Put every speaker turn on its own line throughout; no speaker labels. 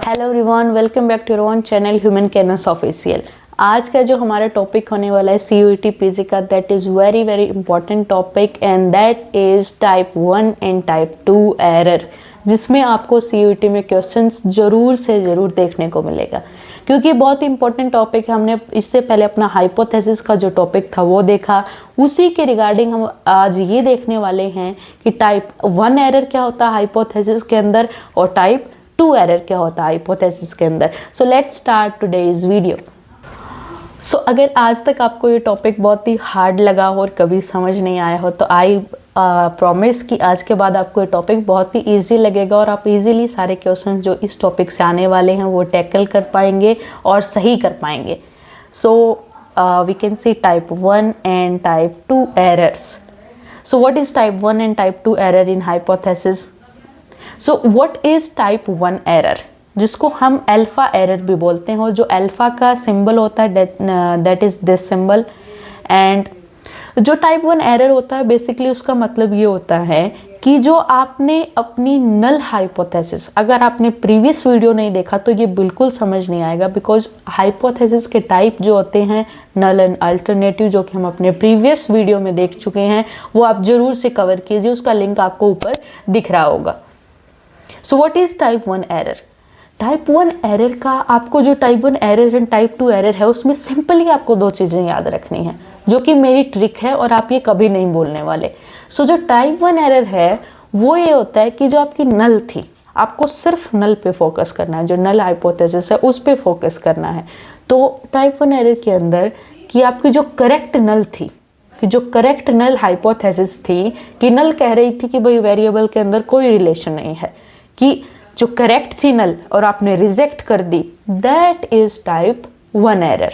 Hello everyone, welcome back to your own channel human कैनस official. आज का जो हमारा टॉपिक होने वाला है CUET पीजी का, that is very very important topic and that is type 1 and type 2 error, जिसमें आपको CUET में क्वेश्चंस ज़रूर से ज़रूर देखने को मिलेगा, क्योंकि बहुत इंपॉर्टेंट टॉपिक है। हमने इससे पहले अपना हाइपोथेसिस का जो टॉपिक था वो देखा, उसी के रिगार्डिंग हम आज ये देखने वाले हैं कि टाइप 1 एरर क्या होता है हाइपोथेसिस के अंदर और टाइप 2 एरर क्या होता है हाइपोथेसिस के अंदर। So let's start today's video. So अगर आज तक आपको ये टॉपिक बहुत ही हार्ड लगा हो और कभी समझ नहीं आया हो, तो आई प्रॉमिस कि आज के बाद आपको ये टॉपिक बहुत ही इजी लगेगा और आप इजीली सारे क्वेश्चन जो इस टॉपिक से आने वाले हैं वो टैकल कर पाएंगे और सही कर पाएंगे। So we can see type 1 and type 2 errors. So what is type 1 and type 2 error in hypothesis? So what is type 1 error, जिसको हम अल्फा एरर भी बोलते हैं, और जो अल्फा का सिंबल होता है that is this symbol. And जो टाइप 1 एरर होता है बेसिकली उसका मतलब ये होता है कि जो आपने अपनी नल हाइपोथेसिस, अगर आपने प्रीवियस वीडियो नहीं देखा तो ये बिल्कुल समझ नहीं आएगा, बिकॉज हाइपोथेसिस के टाइप जो होते हैं नल एंड अल्टरनेटिव, जो कि हम अपने प्रीवियस वीडियो में देख चुके हैं, वो आप जरूर से कवर कीजिए, उसका लिंक आपको ऊपर दिख रहा होगा। सो what is type 1 error? Type 1 error का आपको जो type 1 error and type 2 error है उसमें सिंपली आपको दो चीज़ें याद रखनी है, जो कि मेरी ट्रिक है और आप ये कभी नहीं बोलने वाले। सो जो टाइप 1 एरर है वो ये होता है कि जो आपकी नल थी, आपको सिर्फ नल पे फोकस करना है, जो नल हाइपोथेसिस है उस पे फोकस करना है। तो टाइप 1 एरर के अंदर कि आपकी जो करेक्ट नल थी, कि जो करेक्ट नल हाइपोथेसिस थी, कि नल कह रही थी कि भाई वेरिएबल के अंदर कोई रिलेशन नहीं है, कि जो करेक्ट थी नल और आपने रिजेक्ट कर दी, that is type 1 error.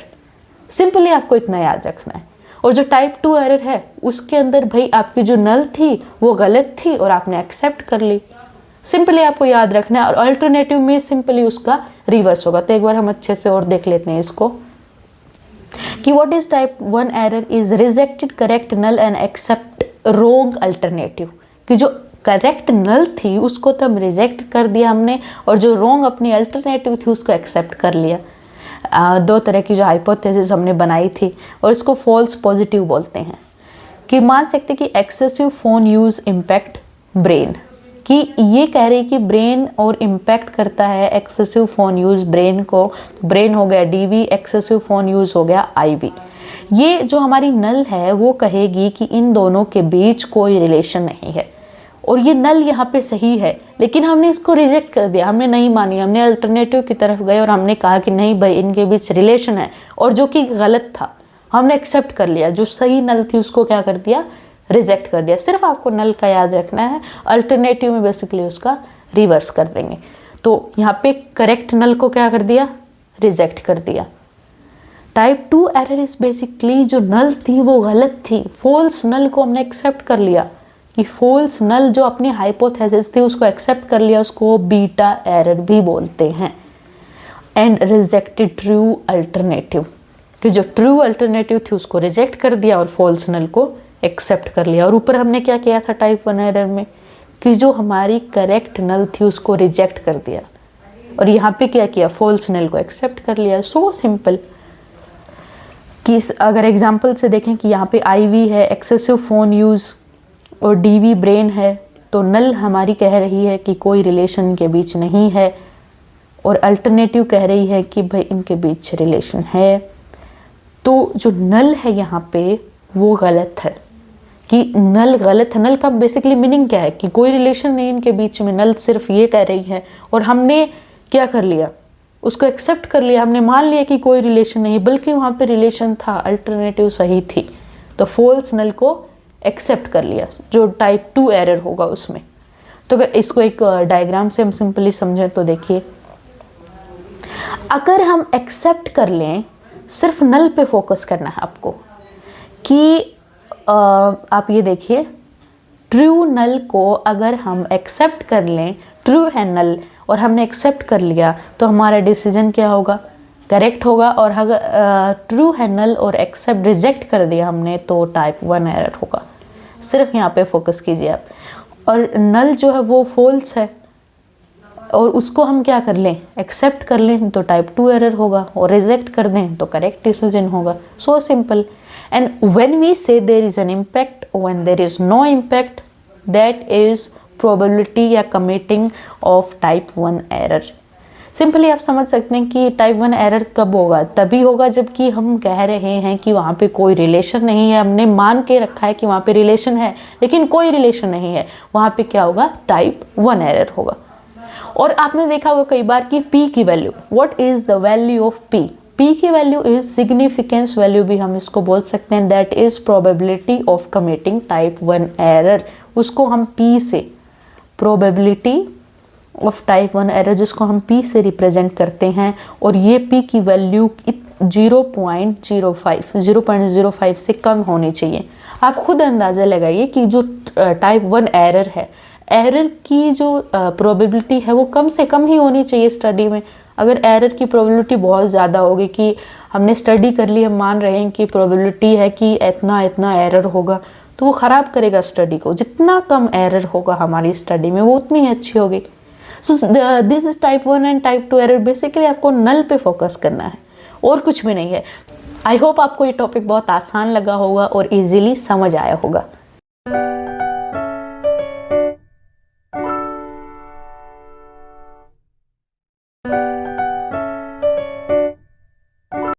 Simply आपको इतना याद रखना है। और जो टाइप 2 एरर है उसके अंदर भाई आपकी जो नल थी वो गलत थी और आपने एक्सेप्ट कर ली, सिंपली आपको याद रखना है। और अल्टरनेटिव में सिंपली उसका रिवर्स होगा। तो एक बार हम अच्छे से और देख लेते हैं इसको कि what is type 1 error is rejected correct null and accept wrong alternative, कि जो करेक्ट नल थी उसको तो हम रिजेक्ट कर दिया हमने, और जो रोंग अपनी अल्टरनेटिव थी उसको एक्सेप्ट कर लिया। दो तरह की जो हाइपोथेसिस हमने बनाई थी, और इसको फॉल्स पॉजिटिव बोलते हैं। कि मान सकते कि excessive phone use impact brain, कि ये कह रही कि ब्रेन और इम्पैक्ट करता है एक्सेसिव फ़ोन यूज़ ब्रेन को। ब्रेन हो गया DV, एक्सेसिव फ़ोन यूज़ हो गया IV। ये जो हमारी नल है वो कहेगी कि इन दोनों के बीच कोई रिलेशन नहीं है, और ये नल यहाँ पे सही है, लेकिन हमने इसको रिजेक्ट कर दिया, हमने नहीं मानी, हमने अल्टरनेटिव की तरफ गए और हमने कहा कि नहीं भाई इनके बीच रिलेशन है, और जो कि गलत था हमने एक्सेप्ट कर लिया। जो सही नल थी उसको क्या कर दिया, रिजेक्ट कर दिया। सिर्फ आपको नल का याद रखना है, अल्टरनेटिव में बेसिकली उसका रिवर्स कर देंगे। तो यहाँ पे करेक्ट नल को क्या कर दिया, रिजेक्ट कर दिया। टाइप 2 एरर इज बेसिकली जो नल थी वो गलत थी, फॉल्स नल को हमने एक्सेप्ट कर लिया, कि फॉल्स नल जो अपनी हाइपोथेसिस थी उसको एक्सेप्ट कर लिया, उसको बीटा एरर भी बोलते हैं। एंड रिजेक्टेड ट्रू अल्टरनेटिव, कि जो ट्रू अल्टरनेटिव थी उसको रिजेक्ट कर दिया और फॉल्स नल को एक्सेप्ट कर लिया। और ऊपर हमने क्या किया था टाइप 1 एरर में, कि जो हमारी करेक्ट नल थी उसको रिजेक्ट कर दिया, और यहाँ पे क्या किया, फॉल्स नल को एक्सेप्ट कर लिया। So simple. कि अगर एग्जाम्पल से देखें कि यहाँ पे IV है, एक्सेसिव फ़ोन यूज़, और DV ब्रेन है, तो नल हमारी कह रही है कि कोई रिलेशन के बीच नहीं है, और अल्टरनेटिव कह रही है कि भाई इनके बीच रिलेशन है। तो जो नल है यहाँ पे वो गलत है, कि नल गलत है। नल का बेसिकली मीनिंग क्या है, कि कोई रिलेशन नहीं इनके बीच में, नल सिर्फ ये कह रही है, और हमने क्या कर लिया, उसको एक्सेप्ट कर लिया, हमने मान लिया कि कोई रिलेशन नहीं, बल्कि वहाँ पे रिलेशन था, अल्टरनेटिव सही थी, तो फॉल्स नल को एक्सेप्ट कर लिया, जो टाइप 2 एरर होगा उसमें। तो अगर इसको एक डायग्राम से हम सिंपली समझें तो देखिए, अगर हम एक्सेप्ट कर लें, सिर्फ नल पे फोकस करना है आपको, कि आप ये देखिए ट्रू नल को अगर हम एक्सेप्ट कर लें, ट्रू है नल और हमने एक्सेप्ट कर लिया, तो हमारा डिसीजन क्या होगा, करेक्ट होगा। और अगर ट्रू है नल और एक्सेप्ट रिजेक्ट कर दिया हमने, तो टाइप 1 एरर होगा। सिर्फ यहाँ पे फोकस कीजिए आप। और नल जो है वो फॉल्स है, और उसको हम क्या कर लें, एक्सेप्ट कर लें तो टाइप 2 एरर होगा, और रिजेक्ट कर दें तो करेक्ट डिसीजन होगा. So simple. And when we say there is an impact, when there is no impact, that is probability या committing of type 1 error. Simply आप समझ सकते हैं कि टाइप 1 एरर कब होगा, तभी होगा जबकि हम कह रहे हैं कि वहाँ पे कोई रिलेशन नहीं है, हमने मान के रखा है कि वहाँ पे रिलेशन है, लेकिन कोई रिलेशन नहीं है, वहाँ पे क्या होगा, टाइप 1 एरर होगा. और आपने देखा होगा कई बार कि P की value, what is the value of P? P की वैल्यू इज सिग्निफिकेंस वैल्यू भी हम इसको बोल सकते हैं, that is probability of committing type 1 error. उसको हम P से, प्रोबेबिलिटी ऑफ टाइप 1 एरर, जिसको हम P से रिप्रेजेंट करते हैं, और ये P की वैल्यू 0.05 से कम होनी चाहिए. आप खुद अंदाज़ा लगाइए कि जो टाइप 1 एरर है, एरर की जो प्रोबेबिलिटी है वो कम से कम ही होनी चाहिए स्टडी में. अगर एरर की प्रोबेबिलिटी बहुत ज़्यादा होगी, कि हमने स्टडी कर ली, हम मान रहे हैं कि प्रोबेबिलिटी है कि इतना इतना एरर होगा, तो वो ख़राब करेगा स्टडी को. जितना कम एरर होगा हमारी स्टडी में वो उतनी अच्छी होगी. So this is type 1 and type 2 error. Basically आपको नल पे फोकस करना है और कुछ भी नहीं है. आई होप आपको ये टॉपिक बहुत आसान लगा होगा और इजीली समझ आया होगा.